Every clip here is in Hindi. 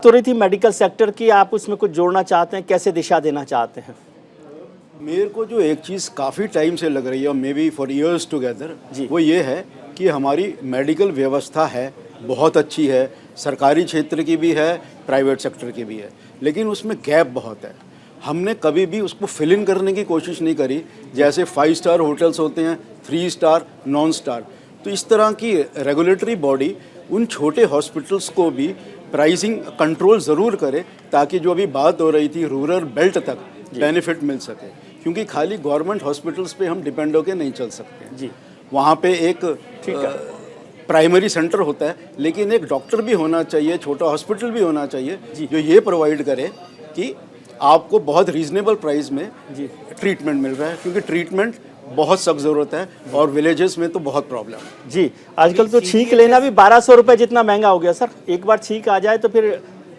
तो रही थी मेडिकल सेक्टर की, आप उसमें कुछ जोड़ना चाहते हैं, कैसे दिशा देना चाहते हैं? मेरे को जो एक चीज़ काफ़ी टाइम से लग रही है, maybe for years together, जी। वो ये है कि हमारी मेडिकल व्यवस्था है बहुत अच्छी है, सरकारी क्षेत्र की भी है, प्राइवेट सेक्टर की भी है, लेकिन उसमें गैप बहुत है। हमने कभी भी उसको फिल इन करने की कोशिश नहीं करी। जैसे 5 स्टार होटल्स होते हैं, 3 स्टार, नॉन स्टार, तो इस तरह की रेगुलेटरी बॉडी उन छोटे हॉस्पिटल्स को भी प्राइसिंग कंट्रोल ज़रूर करे, ताकि जो अभी बात हो रही थी रूरल बेल्ट तक बेनिफिट मिल सके, क्योंकि खाली गवर्नमेंट हॉस्पिटल्स पे हम डिपेंड होकर नहीं चल सकते जी। वहाँ पे एक प्राइमरी सेंटर होता है, लेकिन एक डॉक्टर भी होना चाहिए, छोटा हॉस्पिटल भी होना चाहिए जो ये प्रोवाइड करे कि आपको बहुत रीजनेबल प्राइस में ट्रीटमेंट मिल रहा है, क्योंकि ट्रीटमेंट बहुत सख्त ज़रूरत है और विलेजेस में तो बहुत प्रॉब्लम है। जी, आजकल तो छींक लेना भी 1200 रुपये जितना महंगा हो गया सर। एक बार छींक आ जाए तो फिर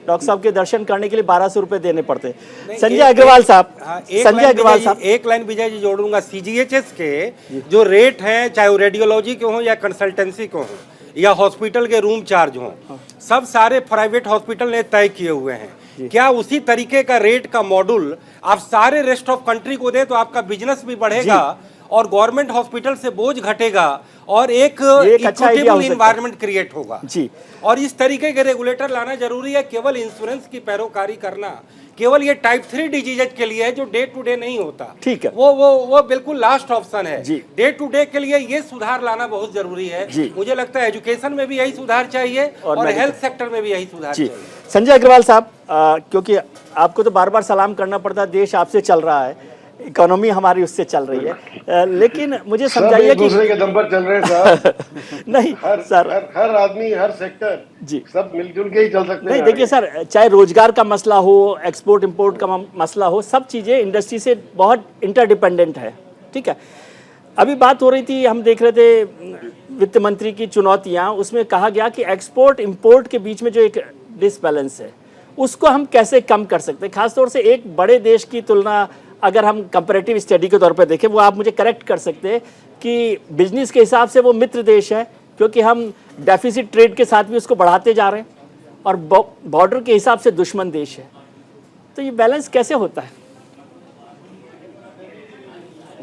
डॉक्टर साहब के दर्शन करने के लिए 1200 रुपये देने पड़ते हैं। संजय अग्रवाल साहब, एक लाइन विजय जी जोड़ूंगा। सीजीएचएस के जो रेट हैं, चाहे वो रेडियोलॉजी के हों या कंसल्टेंसी के हों या हॉस्पिटल के रूम चार्ज हों, सब सारे प्राइवेट हॉस्पिटल ने तय किए हुए हैं। क्या उसी तरीके का रेट का मॉड्यूल आप सारे रेस्ट ऑफ कंट्री को दे तो आपका बिजनेस भी बढ़ेगा और गवर्नमेंट हॉस्पिटल से बोझ घटेगा और एक इक्विटेबल एनवायरनमेंट क्रिएट होगा जी। और इस तरीके के रेगुलेटर लाना जरूरी है। केवल इंश्योरेंस की पैरोकारी करना केवल ये टाइप 3 डिजीज के लिए है, जो डे टू डे नहीं होता, ठीक है, वो बिल्कुल लास्ट ऑप्शन है। जी। डे टू डे के लिए ये सुधार लाना बहुत जरूरी है। मुझे लगता है एजुकेशन में भी यही सुधार चाहिए और हेल्थ सेक्टर में भी यही सुधार चाहिए। संजय अग्रवाल साहब, क्योंकि आपको तो बार बार सलाम करना पड़ता है, देश आपसे चल रहा है, इकोनॉमी हमारी उससे चल रही है, लेकिन मुझे समझाइए कि दूसरे के दम पर चल रहे हैं साहब। नहीं सर, हर आदमी, हर सेक्टर जी सब मिलजुल के ही चल सकते हैं। नहीं, देखिए सर, चाहे रोजगार का मसला हो, एक्सपोर्ट इंपोर्ट का मसला हो, सब चीज़ें इंडस्ट्री से बहुत इंटरडिपेंडेंट है। ठीक है, अभी बात हो रही थी, हम देख रहे थे वित्त मंत्री की चुनौतियाँ, उसमें कहा गया कि एक्सपोर्ट इंपोर्ट के बीच में जो एक डिसबैलेंस है उसको हम कैसे कम कर सकते हैं, खासतौर से एक बड़े देश की तुलना अगर हम कंपैरेटिव स्टडी के तौर पे देखें, वो आप मुझे करेक्ट कर सकते हैं कि बिजनेस के हिसाब से वो मित्र देश है, क्योंकि हम डेफिसिट ट्रेड के साथ भी उसको बढ़ाते जा रहे हैं, और बॉर्डर के हिसाब से दुश्मन देश है। तो ये बैलेंस कैसे होता है?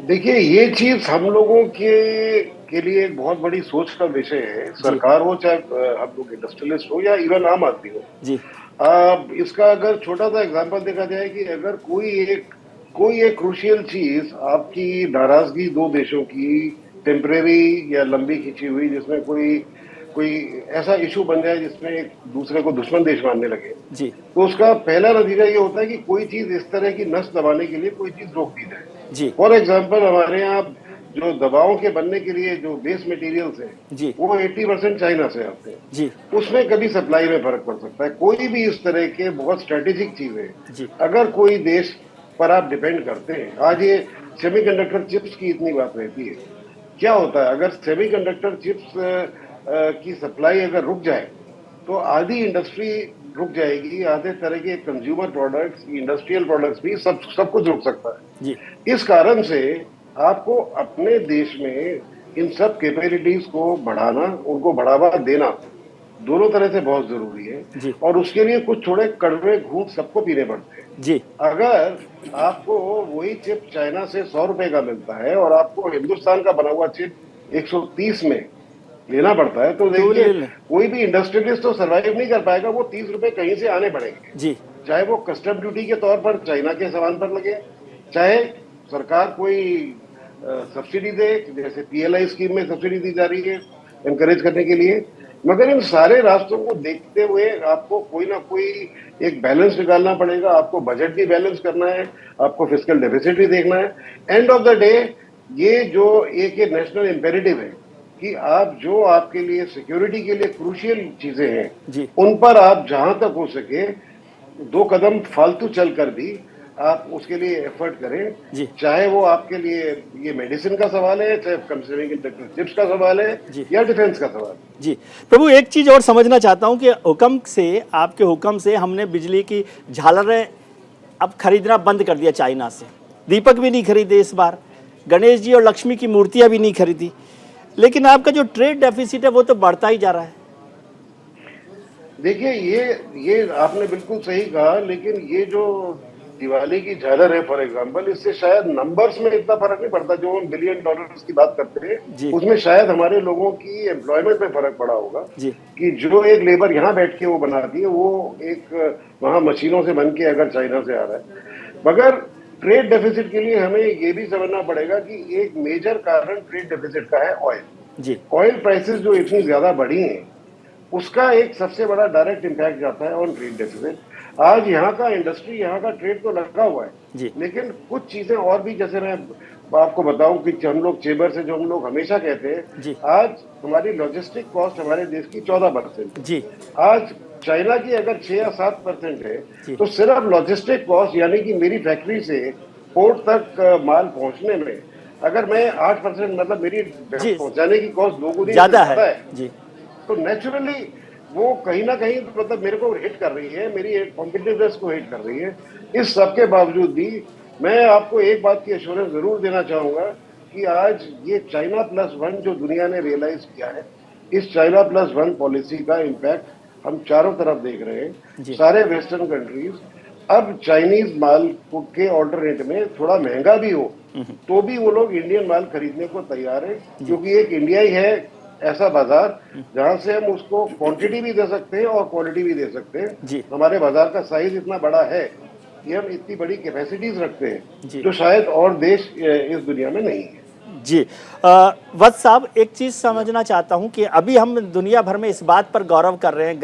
देखिए, ये चीज हम लोगों के लिए एक बहुत बड़ी सोच का विषय है। सरकार हो, चाहे हम लोग इंडस्ट्रियलिस्ट हो या इवन आम आदमी हो जी। इसका अगर छोटा सा एग्जांपल देखा जाए कि अगर कोई एक क्रूशियल चीज आपकी नाराजगी दो देशों की टेम्परेरी या लंबी खिंची हुई, जिसमें कोई ऐसा इशू बन जाए जिसमें एक दूसरे को दुश्मन देश मानने लगे जी, तो उसका पहला नतीजा ये होता है कि कोई चीज इस तरह की नस दबाने के लिए कोई चीज रोक दी जाए जी। फॉर एग्जाम्पल, हमारे यहाँ जो दवाओं के बनने के लिए जो बेस मटेरियल्स हैं वो 80% चाइना से आते हैं जी। उसमें कभी सप्लाई में फर्क पड़ सकता है। कोई भी इस तरह के बहुत स्ट्रेटेजिक चीजें अगर कोई देश पर आप डिपेंड करते हैं, आज ये सेमीकंडक्टर चिप्स की इतनी बात रहती है, क्या होता है अगर सेमीकंडक्टर चिप्स की सप्लाई अगर रुक जाए तो आधी इंडस्ट्री रुक जाएगी, आधे तरह के कंज्यूमर प्रोडक्ट्स, इंडस्ट्रियल प्रोडक्ट्स भी सब कुछ रुक सकता है जी। इस कारण से आपको अपने देश में इन सब कैपेबिलिटीज को बढ़ाना, उनको बढ़ावा देना दोनों तरह से बहुत जरूरी है और उसके लिए कुछ थोड़े कड़वे घूंट सबको पीने पड़ते हैं जी। अगर आपको वही चिप चाइना से 100 रुपए का मिलता है और आपको हिंदुस्तान का बना हुआ चिप 130 में लेना पड़ता है, तो देखिए कोई भी इंडस्ट्रियलिस्ट तो सर्वाइव नहीं कर पाएगा, वो 30 रुपए कहीं से आने पड़ेंगे जी। चाहे वो कस्टम ड्यूटी के तौर पर चाइना के सामान पर लगे, चाहे सरकार कोई सब्सिडी दे, जैसे पीएलआई स्कीम में सब्सिडी दी जा रही है एनकरेज करने के लिए, मगर इन सारे रास्तों को देखते हुए आपको कोई ना कोई एक बैलेंस निकालना पड़ेगा। आपको बजट भी बैलेंस करना है, आपको फिस्कल डेफिसिट भी देखना है। एंड ऑफ द डे ये जो एक नेशनल इम्पेरेटिव है कि आप जो आपके लिए सिक्योरिटी के लिए क्रूशियल चीजें हैं उन पर आप जहां तक हो सके 2 कदम फालतू चलकर भी आप उसके लिए एफर्ट करें, चाहे वो आपके लिए ये मेडिसिन का सवाल है, चाहे सेमीकंडक्टर चिप्स का सवाल है या डिफेंस का सवाल है जी। प्रभु, एक चीज और समझना चाहता हूं कि हुक्म से, आपके हुक्म से हमने बिजली की झालरें अब खरीदना बंद कर दिया चाइना से, दीपक भी नहीं खरीदे इस बार, गणेश जी और लक्ष्मी की मूर्तियां भी नहीं खरीदी, लेकिन आपका जो ट्रेड डेफिसिट है वो तो बढ़ता ही जा रहा है। देखिए ये आपने बिल्कुल सही कहा, लेकिन ये जो दिवाली की झालर है फॉर एग्जांपल, इससे शायद नंबर्स में इतना फर्क नहीं पड़ता। जो हम बिलियन डॉलर्स की बात करते जी। हैं उसमें शायद हमारे लोगों की एम्प्लॉयमेंट में फर्क पड़ा होगा जी। कि जो एक लेबर यहाँ बैठ के वो बनाती है, वो एक वहाँ मशीनों से बन के अगर चाइना से आ रहा है। मगर ट्रेड डेफिसिट के लिए हमें ये भी समझना पड़ेगा कि एक मेजर कारण ट्रेड डेफिसिट का है ऑयल। जी। ऑयल प्राइसेस जो इतनी ज्यादा बढ़ी हैं, उसका एक सबसे बड़ा डायरेक्ट इम्पैक्ट जाता है ऑन ट्रेड डेफिसिट। आज यहाँ का इंडस्ट्री, यहाँ का ट्रेड तो लगा हुआ है, जी। लेकिन कुछ चीजें और भी, जैसे मैं आपको बताऊं कि हम लोग चेंबर से जो हम लोग हमेशा कहते जी। हैं, आज हमारी लॉजिस्टिक कॉस्ट हमारे देश की 14% जी। आज चाइना की अगर 6 या 7% जी। है, तो सिर्फ लॉजिस्टिक कॉस्ट यानी कि मेरी फैक्ट्री से पोर्ट तक माल पहुंचने में अगर मैं 8%, मतलब मेरी जी। पहुंचाने की कॉस्ट दोगुनी ज्यादा है। जी। तो नेचुरली वो कहीं ना कहीं मतलब मेरे को हिट कर रही है, मेरी कॉम्पिटिटिवनेस को हिट कर रही है। इस सब के बावजूद भी मैं आपको एक बात की एश्योरेंस जरूर देना चाहूंगा कि आज ये चाइना +1 जो दुनिया ने रियलाइज किया है, इस चाइना +1 पॉलिसी का इम्पैक्ट हम चारों तरफ देख रहे हैं। सारे वेस्टर्न कंट्रीज अब चाइनीज माल के ऑल्टरनेट में थोड़ा महंगा भी हो तो भी वो लोग इंडियन माल खरीदने को तैयार है, क्योंकि एक इंडिया ही है ऐसा बाजार जहां से हम उसको क्वांटिटी भी दे सकते हैं और क्वालिटी भी दे सकते हैं। हमारे बाजार का साइज इतना बड़ा है कि हम इतनी बड़ी कैपेसिटीज रखते हैं जो शायद और देश इस दुनिया में नहीं है। जी। वत्स साहब, एक चीज़ समझना चाहता हूं कि अभी हम दुनिया भर में इस बात पर गर्व कर रहे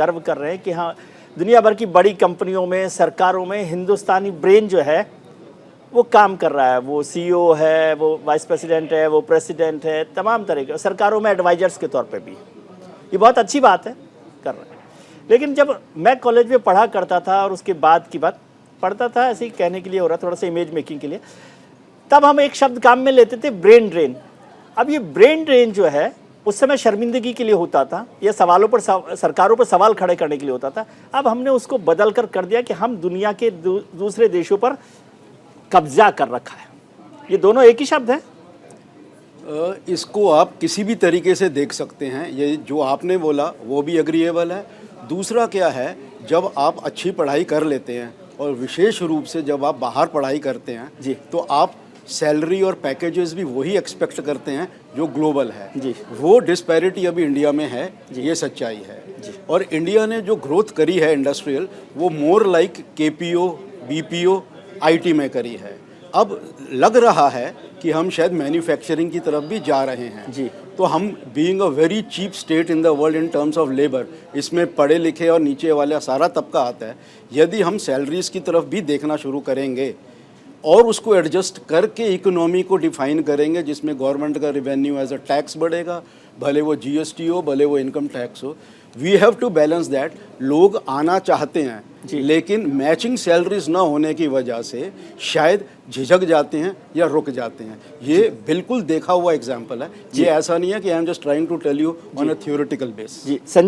हैं कि हाँ, दुनिया भर की बड़ी कंपनियों में, सरकारों में हिंदुस्तानी ब्रेन जो है वो काम कर रहा है। वो सीईओ है, वो वाइस प्रेसिडेंट है, वो प्रेसिडेंट है, तमाम तरह के सरकारों में एडवाइजर्स के तौर पे भी। ये बहुत अच्छी बात है, कर रहे हैं। लेकिन जब मैं कॉलेज में पढ़ा करता था और उसके बाद की बात पढ़ता था, ऐसे ही कहने के लिए हो रहा, थोड़ा सा इमेज मेकिंग के लिए, तब हम एक शब्द काम में लेते थे, ब्रेन ड्रेन। अब ये ब्रेन ड्रेन जो है उस समय शर्मिंदगी के लिए होता था, या सवालों पर सरकारों पर सवाल खड़े करने के लिए होता था। अब हमने उसको बदल कर दिया कि हम दुनिया के दूसरे देशों पर कब्जा कर रखा है। ये दोनों एक ही शब्द है। इसको आप किसी भी तरीके से देख सकते हैं। ये जो आपने बोला वो भी एग्रीएबल है। दूसरा क्या है, जब आप अच्छी पढ़ाई कर लेते हैं और विशेष रूप से जब आप बाहर पढ़ाई करते हैं जी, तो आप सैलरी और पैकेजेस भी वही एक्सपेक्ट करते हैं जो ग्लोबल है जी। वो डिस्पैरिटी अभी इंडिया में है, ये सच्चाई है जी। और इंडिया ने जो ग्रोथ करी है इंडस्ट्रियल, वो more like KPO, BPO, IT में करी है। अब लग रहा है कि हम शायद मैन्युफैक्चरिंग की तरफ भी जा रहे हैं जी। तो हम being a very cheap state in the world in terms of labour, इसमें पढ़े लिखे और नीचे वाला सारा तबका आता है। यदि हम सैलरीज की तरफ भी देखना शुरू करेंगे और उसको एडजस्ट करके इकोनॉमी को डिफाइन करेंगे, जिसमें गवर्नमेंट का रेवेन्यू एज अ टैक्स बढ़ेगा, भले वो जीएसटी हो, भले वो इनकम टैक्स हो, we have to balance that. लोग आना चाहते हैं लेकिन मैचिंग सैलरीज ना होने की वजह से शायद झिझक जाते हैं या रुक जाते हैं। ये बिल्कुल देखा हुआ एग्जाम्पल है। ये ऐसा नहीं है कि I am just trying to tell you on a theoretical base. जी संजय।